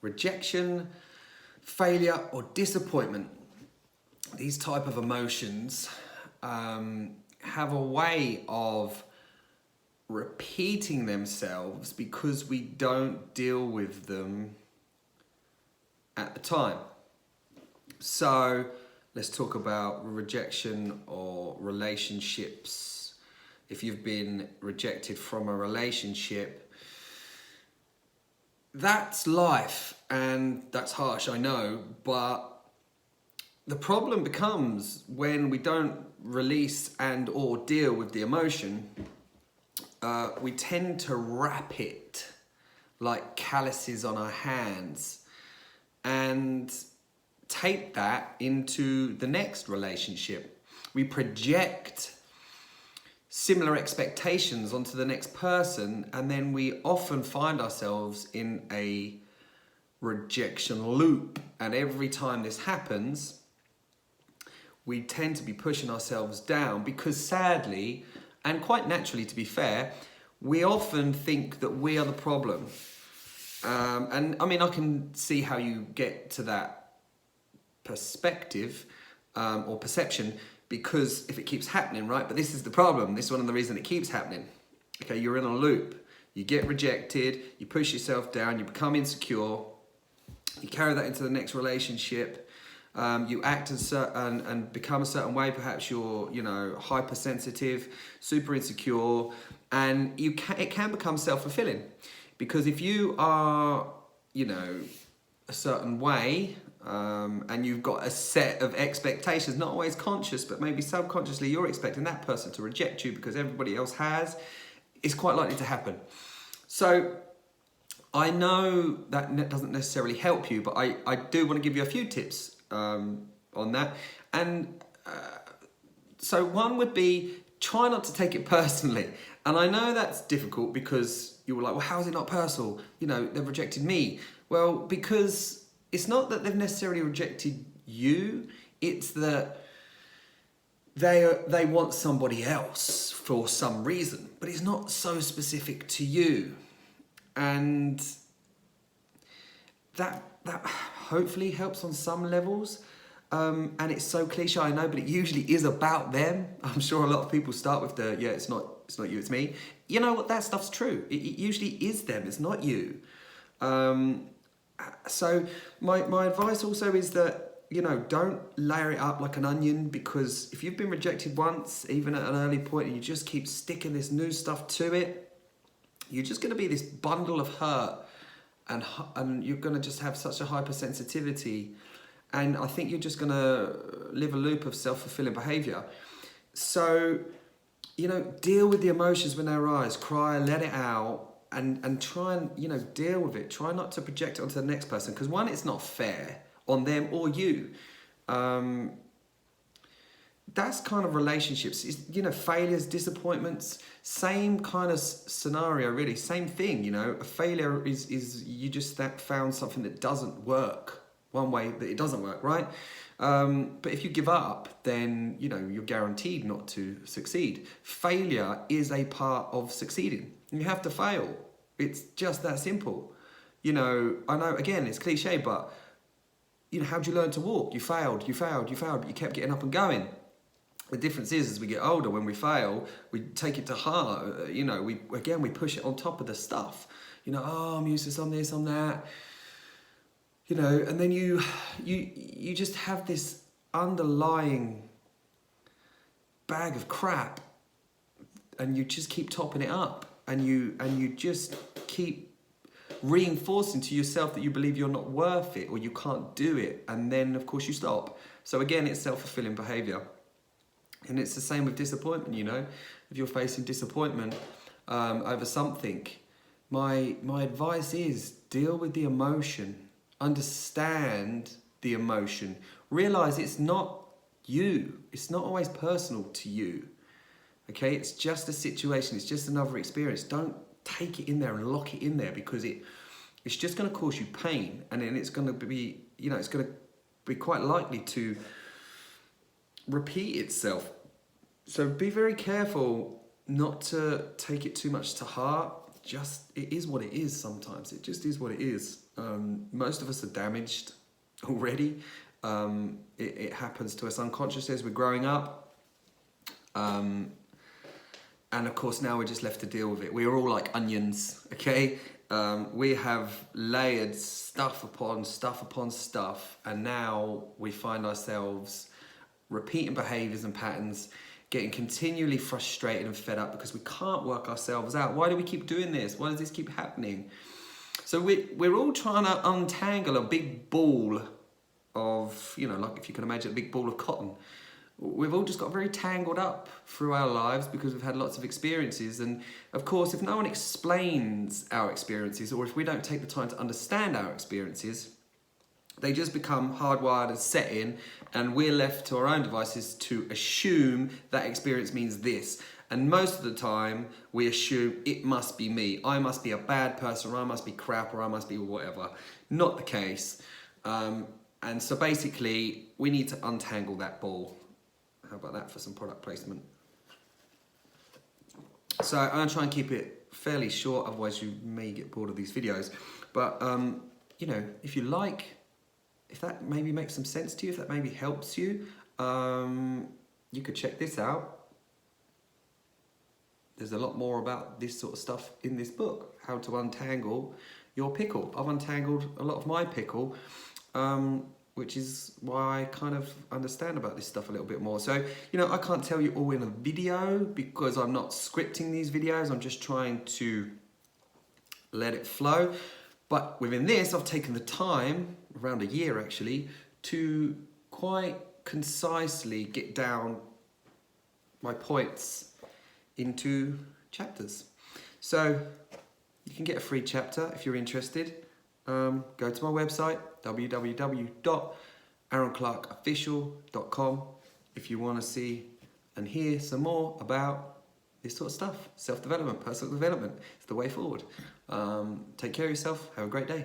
Rejection, failure, or disappointment. These type of emotions have a way of repeating themselves because we don't deal with them at the time. So let's talk about rejection or relationships. If you've been rejected from a relationship, that's life, and that's harsh, I know, but the problem becomes when we don't release and or deal with the emotion, we tend to wrap it like calluses on our hands and take that into the next relationship. We project similar expectations onto the next person, and then we often find ourselves in a rejection loop. And every time this happens, we tend to be pushing ourselves down because sadly, and quite naturally to be fair, we often think that we are the problem. And I mean, I can see how you get to that perspective or perception, because if it keeps happening, right? But this is the problem. This is one of the reasons it keeps happening. Okay, you're in a loop. You get rejected, you push yourself down, you become insecure, you carry that into the next relationship, you act and become a certain way. Perhaps you're, hypersensitive, super insecure, and it can become self-fulfilling. Because if you are, a certain way, and you've got a set of expectations, not always conscious, but maybe subconsciously you're expecting that person to reject you because everybody else has, it's quite likely to happen. So I know that doesn't necessarily help you, but I do want to give you a few tips on that. And so one would be, try not to take it personally. And I know that's difficult because you were like, well, how is it not personal? They've rejected me. Well, because it's not that they've necessarily rejected you, it's that they want somebody else for some reason, but it's not so specific to you. And that hopefully helps on some levels. And it's so cliche, I know, but it usually is about them. I'm sure a lot of people start with it's not you, it's me. You know what, that stuff's true. It usually is them, it's not you. So my advice also is that, don't layer it up like an onion, because if you've been rejected once, even at an early point, and you just keep sticking this new stuff to it, you're just going to be this bundle of hurt, and you're going to just have such a hypersensitivity, and I think you're just going to live a loop of self-fulfilling behavior. So, deal with the emotions when they arise, cry, let it out, and try and, deal with it. Try not to project it onto the next person, because one, it's not fair on them or you. That's kind of relationships. It's, failures, disappointments, same kind of scenario, really, same thing. A failure is you just found something that doesn't work, one way that it doesn't work, right? But if you give up, then, you're guaranteed not to succeed. Failure is a part of succeeding. You have to fail. It's just that simple. I know, again, it's cliche, but, how'd you learn to walk? You failed, but you kept getting up and going. The difference is, as we get older, when we fail, we take it to heart. We push it on top of the stuff. Oh, I'm useless on this, on that. And then you just have this underlying bag of crap, and you just keep topping it up, and you just keep reinforcing to yourself that you believe you're not worth it or you can't do it, and then of course you stop. So again, it's self-fulfilling behavior. And it's the same with disappointment. If you're facing disappointment over something, my advice is deal with the emotion. Understand the emotion. Realize it's not you. It's not always personal to you. Okay, it's just a situation. It's just another experience. Don't take it in there and lock it in there, because it's just going to cause you pain, and then it's going to be, it's going to be quite likely to repeat itself. So be very careful not to take it too much to heart. It is what it is sometimes. It just is what it is. Most of us are damaged already. It happens to us unconsciously as we're growing up. And of course now we're just left to deal with it. We're all like onions, okay? We have layered stuff upon stuff upon stuff, and now we find ourselves repeating behaviours and patterns, getting continually frustrated and fed up because we can't work ourselves out. Why do we keep doing this? Why does this keep happening? So we're all trying to untangle a big ball of, you know, like if you can imagine a big ball of cotton. We've all just got very tangled up through our lives because we've had lots of experiences. And of course, if no one explains our experiences, or if we don't take the time to understand our experiences, they just become hardwired and set in, and we're left to our own devices to assume that experience means this. And most of the time, we assume it must be me. I must be a bad person, or I must be crap, or I must be whatever. Not the case. And so basically, we need to untangle that ball. How about that for some product placement? So I'm going to try and keep it fairly short, otherwise you may get bored of these videos. But, you know, if you like, if that maybe makes some sense to you, if that maybe helps you, you could check this out. There's a lot more about this sort of stuff in this book, how to untangle your pickle. I've untangled a lot of my pickle, which is why I kind of understand about this stuff a little bit more. So, you know, I can't tell you all in a video because I'm not scripting these videos. I'm just trying to let it flow. But within this, I've taken the time, around a year actually, to quite concisely get down my points into chapters. So you can get a free chapter if you're interested. Go to my website, www.aaronclarkofficial.com, if you want to see and hear some more about this sort of stuff. Self-development, personal development, it's the way forward. Take care of yourself. Have a great day.